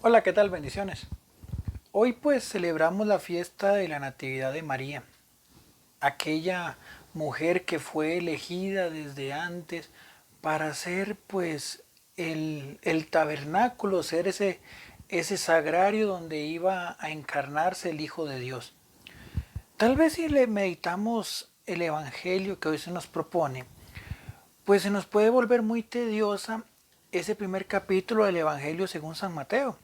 Hola, ¿qué tal? Bendiciones. Hoy pues celebramos la fiesta de la Natividad de María, aquella mujer que fue elegida desde antes para ser pues el tabernáculo, ser ese sagrario donde iba a encarnarse el Hijo de Dios. Tal vez si le meditamos el Evangelio que hoy se nos propone, pues se nos puede volver muy tediosa ese primer capítulo del Evangelio según San Mateo,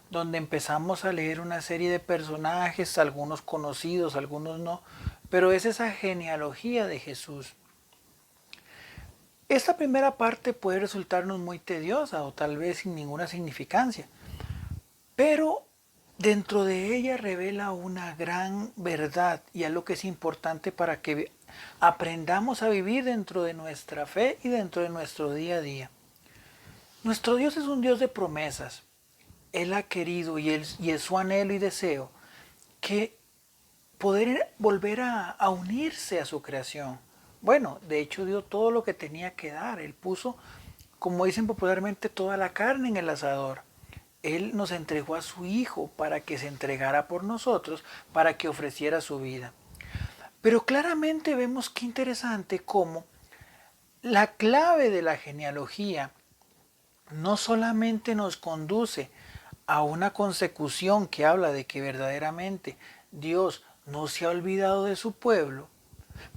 donde empezamos a leer una serie de personajes, algunos conocidos, algunos no, pero es esa genealogía de Jesús. Esta primera parte puede resultarnos muy tediosa o tal vez sin ninguna significancia, pero dentro de ella revela una gran verdad y es lo que es importante para que aprendamos a vivir dentro de nuestra fe y dentro de nuestro día a día. Nuestro Dios es un Dios de promesas. Él ha querido y es su anhelo y deseo que poder volver a unirse a su creación. Bueno, de hecho dio todo lo que tenía que dar. Él puso, como dicen popularmente, toda la carne en el asador. Él nos entregó a su Hijo para que se entregara por nosotros, para que ofreciera su vida. Pero claramente vemos qué interesante cómo la clave de la genealogía no solamente nos conduce a una consecución que habla de que verdaderamente Dios no se ha olvidado de su pueblo,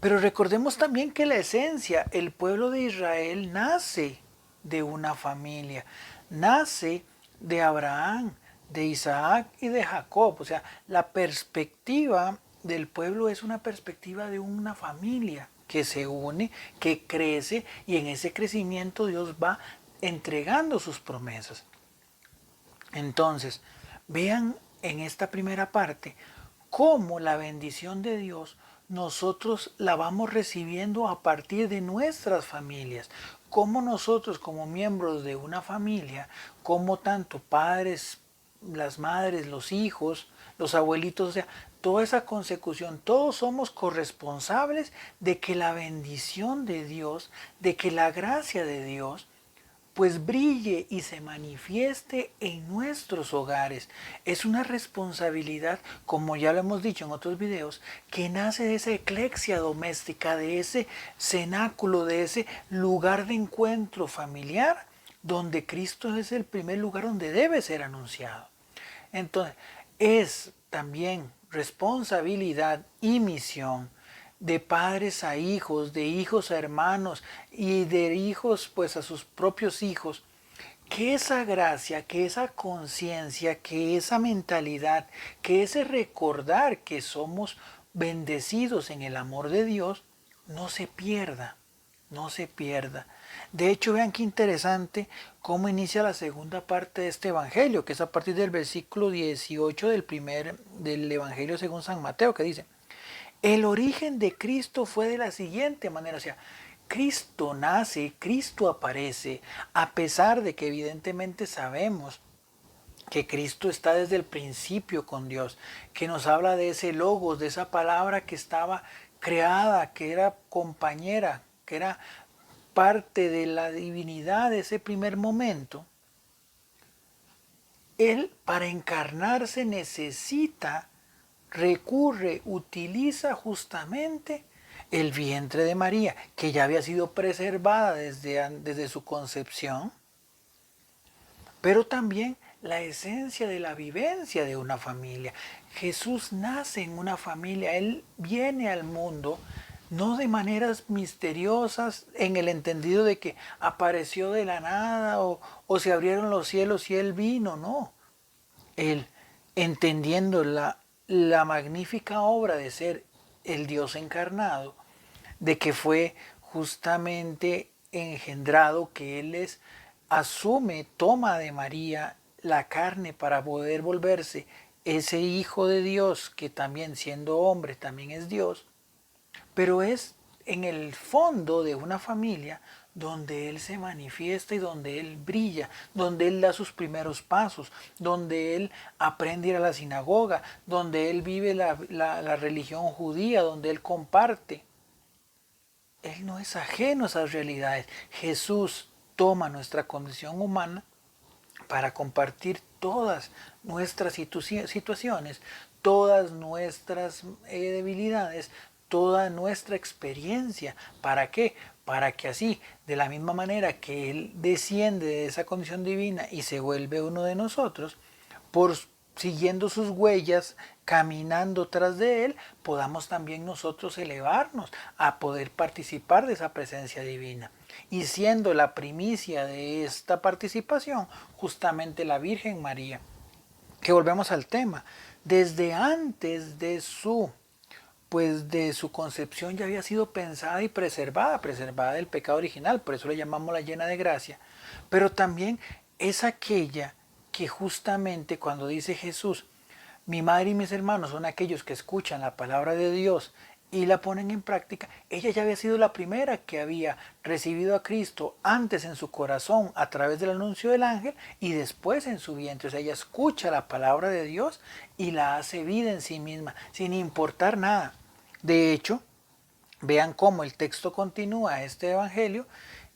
pero recordemos también que la esencia, el pueblo de Israel nace de una familia, nace de Abraham, de Isaac y de Jacob. O sea, la perspectiva del pueblo es una perspectiva de una familia que se une, que crece y en ese crecimiento Dios va entregando sus promesas. Entonces, vean en esta primera parte cómo la bendición de Dios nosotros la vamos recibiendo a partir de nuestras familias, cómo nosotros como miembros de una familia, como tanto padres, las madres, los hijos, los abuelitos, o sea, toda esa consecución, todos somos corresponsables de que la bendición de Dios, de que la gracia de Dios pues brille y se manifieste en nuestros hogares. Es una responsabilidad, como ya lo hemos dicho en otros videos, que nace de esa eclexia doméstica, de ese cenáculo, de ese lugar de encuentro familiar, donde Cristo es el primer lugar donde debe ser anunciado. Entonces, es también responsabilidad y misión de padres a hijos, de hijos a hermanos y de hijos pues a sus propios hijos, que esa gracia, que esa conciencia, que esa mentalidad, que ese recordar que somos bendecidos en el amor de Dios, no se pierda, no se pierda. De hecho, vean qué interesante cómo inicia la segunda parte de este evangelio, que es a partir del versículo 18 del evangelio según San Mateo, que dice: el origen de Cristo fue de la siguiente manera, o sea, Cristo nace, Cristo aparece, a pesar de que evidentemente sabemos que Cristo está desde el principio con Dios, que nos habla de ese logos, de esa palabra que estaba creada, que era compañera, que era parte de la divinidad de ese primer momento. Él para encarnarse necesita, recurre, utiliza justamente el vientre de María, que ya había sido preservada desde su concepción, pero también la esencia de la vivencia de una familia. Jesús nace en una familia, Él viene al mundo no de maneras misteriosas en el entendido de que apareció de la nada o se abrieron los cielos y Él vino, no. Él, entendiendo la magnífica obra de ser el Dios encarnado, de que fue justamente engendrado, que Él asume, toma de María la carne para poder volverse ese Hijo de Dios, que también siendo hombre también es Dios, pero es en el fondo de una familia donde Él se manifiesta y donde Él brilla, donde Él da sus primeros pasos, donde Él aprende a ir a la sinagoga, donde Él vive la religión judía, donde Él comparte. Él no es ajeno a esas realidades. Jesús toma nuestra condición humana para compartir todas nuestras situaciones, todas nuestras debilidades, toda nuestra experiencia. ¿Para qué? Para que así, de la misma manera que Él desciende de esa condición divina y se vuelve uno de nosotros, por siguiendo sus huellas, caminando tras de Él, podamos también nosotros elevarnos a poder participar de esa presencia divina. Y siendo la primicia de esta participación, justamente la Virgen María, que volvemos al tema, desde antes de su concepción ya había sido pensada y preservada del pecado original, por eso le llamamos la llena de gracia, pero también es aquella que justamente cuando dice Jesús, mi madre y mis hermanos son aquellos que escuchan la palabra de Dios y la ponen en práctica, ella ya había sido la primera que había recibido a Cristo antes en su corazón a través del anuncio del ángel y después en su vientre. O sea, ella escucha la palabra de Dios y la hace vida en sí misma, sin importar nada. De hecho, vean cómo el texto continúa este evangelio,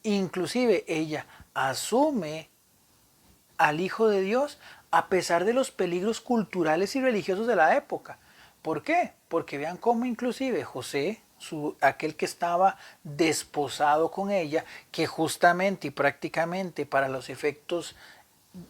inclusive ella asume al Hijo de Dios a pesar de los peligros culturales y religiosos de la época. ¿Por qué? Porque vean cómo inclusive José, aquel que estaba desposado con ella, que justamente y prácticamente para los efectos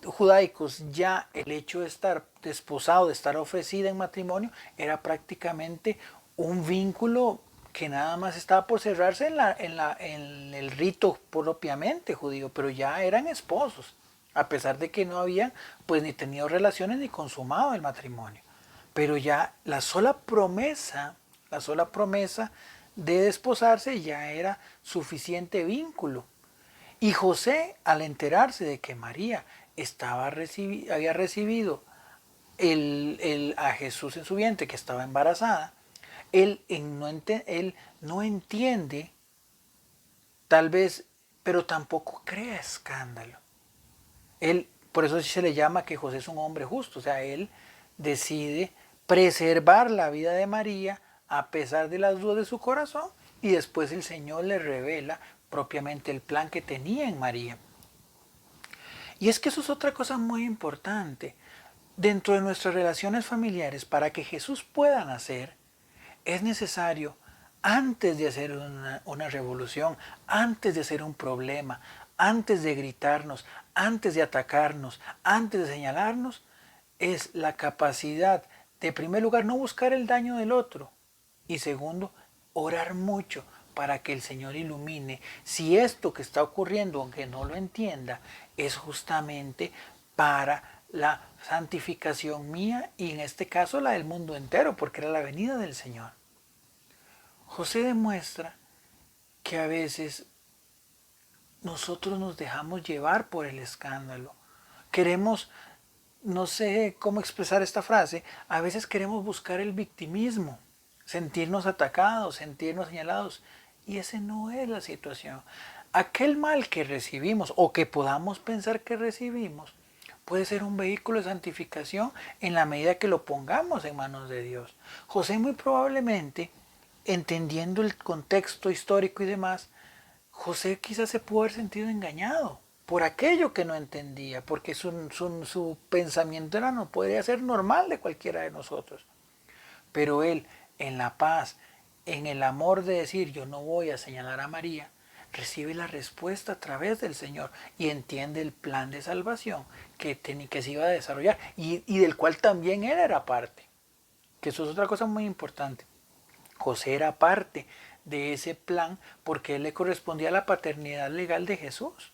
judaicos ya el hecho de estar desposado, de estar ofrecida en matrimonio, era prácticamente un vínculo que nada más estaba por cerrarse en el rito propiamente judío, pero ya eran esposos, a pesar de que no habían pues ni tenido relaciones ni consumado el matrimonio. Pero ya la sola promesa de desposarse ya era suficiente vínculo. Y José, al enterarse de que María había recibido a Jesús en su vientre, que estaba embarazada, él no entiende, tal vez, pero tampoco crea escándalo. Por eso se le llama que José es un hombre justo, o sea, él decide preservar la vida de María a pesar de las dudas de su corazón y después el Señor le revela propiamente el plan que tenía en María. Y es que eso es otra cosa muy importante. Dentro de nuestras relaciones familiares, para que Jesús pueda nacer, es necesario, antes de hacer una revolución, antes de hacer un problema, antes de gritarnos, antes de atacarnos, antes de señalarnos, es la capacidad de, en primer lugar, no buscar el daño del otro y segundo, orar mucho para que el Señor ilumine si esto que está ocurriendo, aunque no lo entienda, es justamente para la santificación mía y en este caso la del mundo entero, porque era la venida del Señor. José demuestra que a veces nosotros nos dejamos llevar por el escándalo. Queremos, no sé cómo expresar esta frase, a veces queremos buscar el victimismo, sentirnos atacados, sentirnos señalados. Y esa no es la situación. Aquel mal que recibimos o que podamos pensar que recibimos puede ser un vehículo de santificación en la medida que lo pongamos en manos de Dios. José muy probablemente, entendiendo el contexto histórico y demás, José quizás se pudo haber sentido engañado por aquello que no entendía, porque su pensamiento era no podría ser normal de cualquiera de nosotros. Pero él, en la paz, en el amor de decir yo no voy a señalar a María, recibe la respuesta a través del Señor y entiende el plan de salvación que se iba a desarrollar y del cual también él era parte. Que eso es otra cosa muy importante. José era parte de ese plan porque él le correspondía a la paternidad legal de Jesús.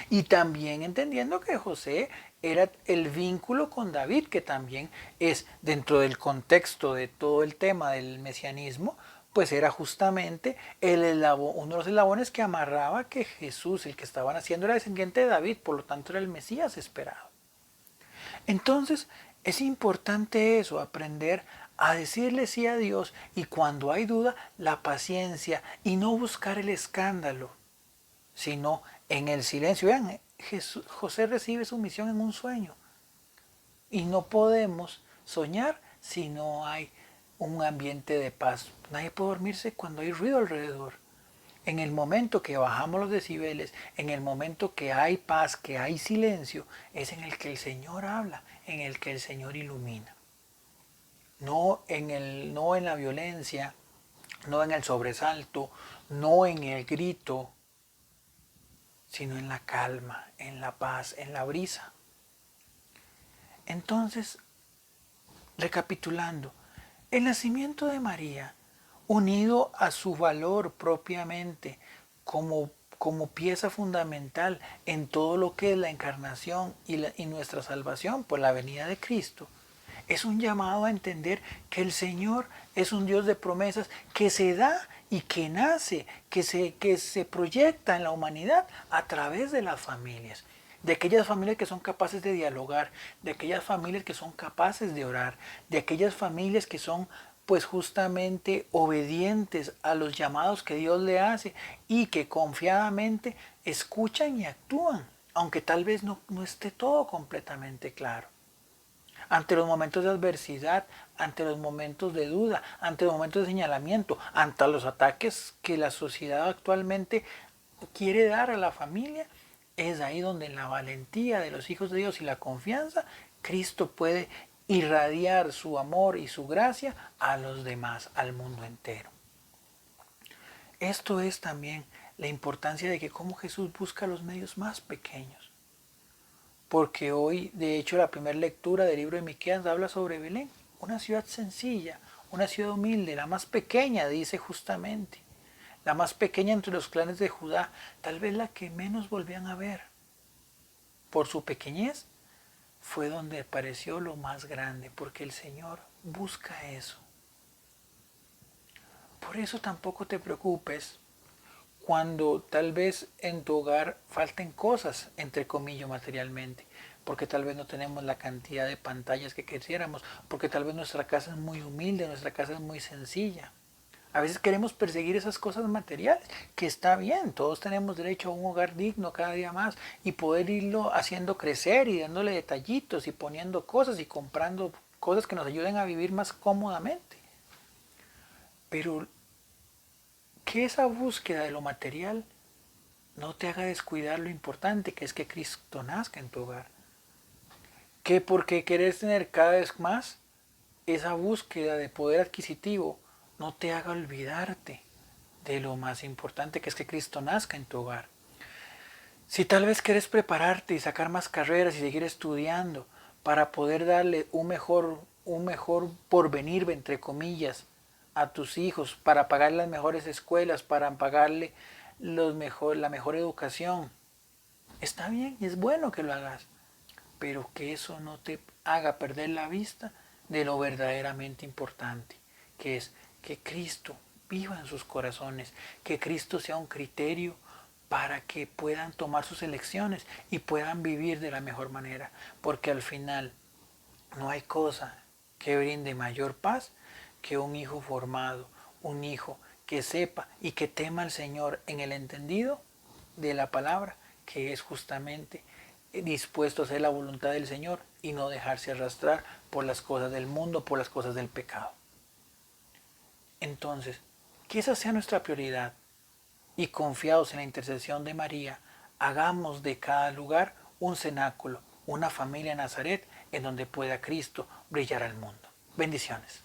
Y también entendiendo que José era el vínculo con David, que también es dentro del contexto de todo el tema del mesianismo, pues era justamente uno de los eslabones que amarraba que Jesús, el que estaban haciendo, era descendiente de David, por lo tanto era el Mesías esperado. Entonces, es importante eso, aprender a decirle sí a Dios y cuando hay duda, la paciencia y no buscar el escándalo, sino en el silencio. Vean, José recibe su misión en un sueño y no podemos soñar si no hay un ambiente de paz. Nadie puede dormirse cuando hay ruido alrededor. En el momento que bajamos los decibeles, en el momento que hay paz, que hay silencio, es en el que el Señor habla, en el que el Señor ilumina. No en la violencia, no en el sobresalto, no en el grito, sino en la calma, en la paz, en la brisa. Entonces, recapitulando, el nacimiento de María, unido a su valor propiamente como pieza fundamental en todo lo que es la encarnación y nuestra salvación por la venida de Cristo, es un llamado a entender que el Señor es un Dios de promesas que se da y que nace, que se proyecta en la humanidad a través de las familias. De aquellas familias que son capaces de dialogar, de aquellas familias que son capaces de orar, de aquellas familias que son pues justamente obedientes a los llamados que Dios le hace y que confiadamente escuchan y actúan, aunque tal vez no esté todo completamente claro. Ante los momentos de adversidad, ante los momentos de duda, ante los momentos de señalamiento, ante los ataques que la sociedad actualmente quiere dar a la familia, es ahí donde en la valentía de los hijos de Dios y la confianza, Cristo puede irradiar su amor y su gracia a los demás, al mundo entero. Esto es también la importancia de que cómo Jesús busca los medios más pequeños. Porque hoy, de hecho, la primera lectura del libro de Miqueas habla sobre Belén, una ciudad sencilla, una ciudad humilde, la más pequeña, dice justamente, la más pequeña entre los clanes de Judá, tal vez la que menos volvían a ver. Por su pequeñez fue donde apareció lo más grande, porque el Señor busca eso. Por eso tampoco te preocupes cuando tal vez en tu hogar falten cosas, entre comillas, materialmente, porque tal vez no tenemos la cantidad de pantallas que quisiéramos, porque tal vez nuestra casa es muy humilde, nuestra casa es muy sencilla. A veces queremos perseguir esas cosas materiales, que está bien, todos tenemos derecho a un hogar digno cada día más y poder irlo haciendo crecer y dándole detallitos y poniendo cosas y comprando cosas que nos ayuden a vivir más cómodamente. Pero que esa búsqueda de lo material no te haga descuidar lo importante que es que Cristo nazca en tu hogar. Que porque querés tener cada vez más, esa búsqueda de poder adquisitivo no te haga olvidarte de lo más importante que es que Cristo nazca en tu hogar. Si tal vez quieres prepararte y sacar más carreras y seguir estudiando para poder darle un mejor porvenir, entre comillas, a tus hijos, para pagar las mejores escuelas, para pagarle la mejor educación, está bien y es bueno que lo hagas, pero que eso no te haga perder la vista de lo verdaderamente importante, que es que Cristo viva en sus corazones, que Cristo sea un criterio para que puedan tomar sus elecciones y puedan vivir de la mejor manera, porque al final no hay cosa que brinde mayor paz que un hijo formado, un hijo que sepa y que tema al Señor en el entendido de la palabra, que es justamente dispuesto a hacer la voluntad del Señor y no dejarse arrastrar por las cosas del mundo, por las cosas del pecado. Entonces, que esa sea nuestra prioridad y confiados en la intercesión de María, hagamos de cada lugar un cenáculo, una familia Nazaret en donde pueda Cristo brillar al mundo. Bendiciones.